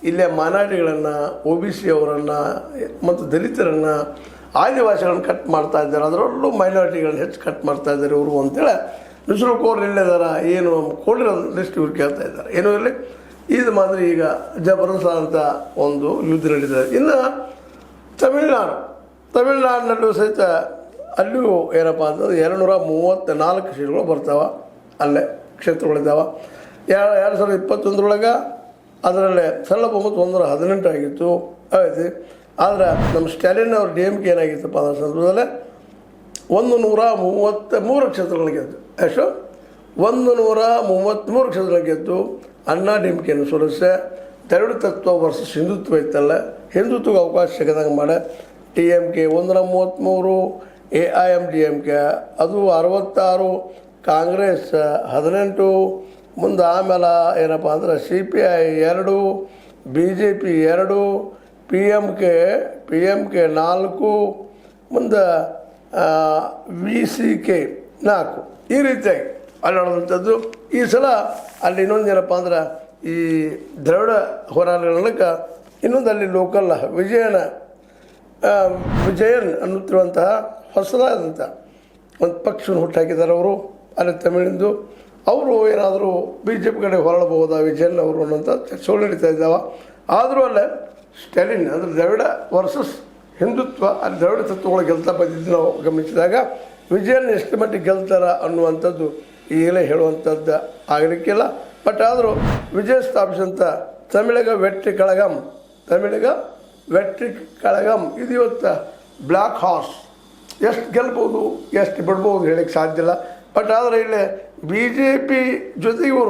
ಇಲ್ಲೇ ಮೈನಾರಿಟಿಗಳನ್ನು O B C ಅವರನ್ನು ಮತ್ತು ದಲಿತರನ್ನು ಆದಿವಾಸಿಗಳನ್ನು ಕಟ್ ಮಾಡ್ತಾ ಇದ್ದಾರೆ, ಅದರಲ್ಲೂ ಮೈನಾರಿಟಿಗಳನ್ನ ಹೆಚ್ಚು ಕಟ್ ಮಾಡ್ತಾ ಇದ್ದಾರೆ ಇವರು ಅಂತೇಳಿ ನುಸುಳುಕೋರು ಇಲ್ಲಿದಾರ ಏನು ಕೊಡಿರೋ ಲಿಸ್ಟ್ ಇವ್ರು ಕೇಳ್ತಾ ಇದ್ದಾರೆ. ಏನೂ ಇರಲಿ, ಇದು ಮಾತ್ರ ಈಗ ಜಬರ್ದಸ್ತ್ ಅಂತ ಒಂದು ಯುದ್ಧ ನಡೀತದೆ. ಇನ್ನು ತಮಿಳ್ನಾಡಿನಲ್ಲೂ ಸಹಿತ ಅಲ್ಲಿಯೂ ಏನಪ್ಪ ಅಂತಂದ್ರೆ 234 ಸೀಟ್ಗಳು ಬರ್ತಾವೆ, ಅಲ್ಲೇ ಕ್ಷೇತ್ರಗಳಿದ್ದಾವೆ. 2021 ಅದರಲ್ಲೇ ಸರಳ ಬಹುಮತ 118 ಆಗಿತ್ತು ಐತಿ. ಆದರೆ ನಮ್ಮ ಸ್ಟಾಲಿನ್ ಅವ್ರ ಡಿ ಎಮ್ ಕೆ ಏನಾಗಿತ್ತಪ್ಪ ಅನ್ನೋ ಸಂದರ್ಭದಲ್ಲೇ 133 ಕ್ಷೇತ್ರಗಳು ಗೆದ್ದು, ಎಷ್ಟು 133 ಕ್ಷೇತ್ರಗಳು ಗೆದ್ದು ಅಣ್ಣಾ ಡಿ ಎಮ್ ಕೆಯನ್ನು ಸೋಲಿಸಿ ದ್ರವಿಡ ತತ್ವ ವರ್ಸಸ್ ಹಿಂದುತ್ವ ಇತ್ತಲ್ಲ, ಹಿಂದುತ್ವಕ್ಕೆ ಅವಕಾಶ ಸಿಗದಂಗೆ ಮಾಡಿ ಟಿ ಎಮ್ ಕೆ 133, AIMDMK ಅದು 66, ಕಾಂಗ್ರೆಸ್ 18, ಮುಂದೆ ಆಮೇಲೆ ಏನಪ್ಪ ಅಂದ್ರೆ CPI 2, BJP 2, PMK 4, ಮುಂದೆ VCK 4. ಈ ರೀತಿಯಾಗಿ ಅಲ್ಲಿ ನೋಡುವಂಥದ್ದು. ಈ ಸಲ ಅಲ್ಲಿ ಇನ್ನೊಂದು ಏನಪ್ಪ ಅಂದ್ರೆ ಈ ದ್ರವಿಡ ಹೋರಾಟಗಳಕ್ಕೆ ಇನ್ನೊಂದು ಅಲ್ಲಿ ಲೋಕಲ್ ವಿಜಯನ್ ಅನ್ನುತ್ತಿರುವಂತಹ ಹೊಸದಾದಂಥ ಒಂದು ಪಕ್ಷವನ್ನು ಹುಟ್ಟಾಕಿದ್ದಾರೆ ಅವರು ಅಲ್ಲಿ ತಮಿಳಿಂದು. ಅವರು ಏನಾದರೂ BJP ಕಡೆ ಹೊರಡಬಹುದಾ ವಿಜಯನ್ ಅವರು ಅನ್ನೋಂಥ ಚರ್ಚೆಗಳು ನಡೀತಾ ಇದ್ದಾವೆ. ಆದರೂ ಅಲ್ಲೇ ಸ್ಟಾಲಿನ್ ಅಂದರೆ ದ್ರವಿಡ ವರ್ಸಸ್ ಹಿಂದುತ್ವ, ಅಲ್ಲಿ ದ್ರವಿಡ ತತ್ವಗಳು ಗೆಲ್ತಾ ಬಂದಿದ್ದು ನಾವು ಗಮನಿಸಿದಾಗ ವಿಜಯನ್ ಎಷ್ಟು ಮಟ್ಟಿಗೆ ಗೆಲ್ತಾರ ಅನ್ನುವಂಥದ್ದು ಈಗಲೇ ಹೇಳುವಂಥದ್ದು ಆಗಲಿಕ್ಕಿಲ್ಲ. ಬಟ್ ಆದರೂ ವಿಜಯ ಸ್ಥಾಪಿಸಿದಂಥ ತಮಿಳಗ ವೆಟ್ರಿ ಕಳಗಂ ಇದು ಇವತ್ತು ಬ್ಲ್ಯಾಕ್ ಹಾರ್ಸ್. ಎಷ್ಟು ಗೆಲ್ಬೋದು ಎಷ್ಟು ಬಿಡ್ಬೋದು ಹೇಳಕ್ಕೆ ಸಾಧ್ಯ ಇಲ್ಲ. ಬಟ್ ಆದರೆ ಇಲ್ಲಿ BJP ಜೊತೆಗೆ ಇವರು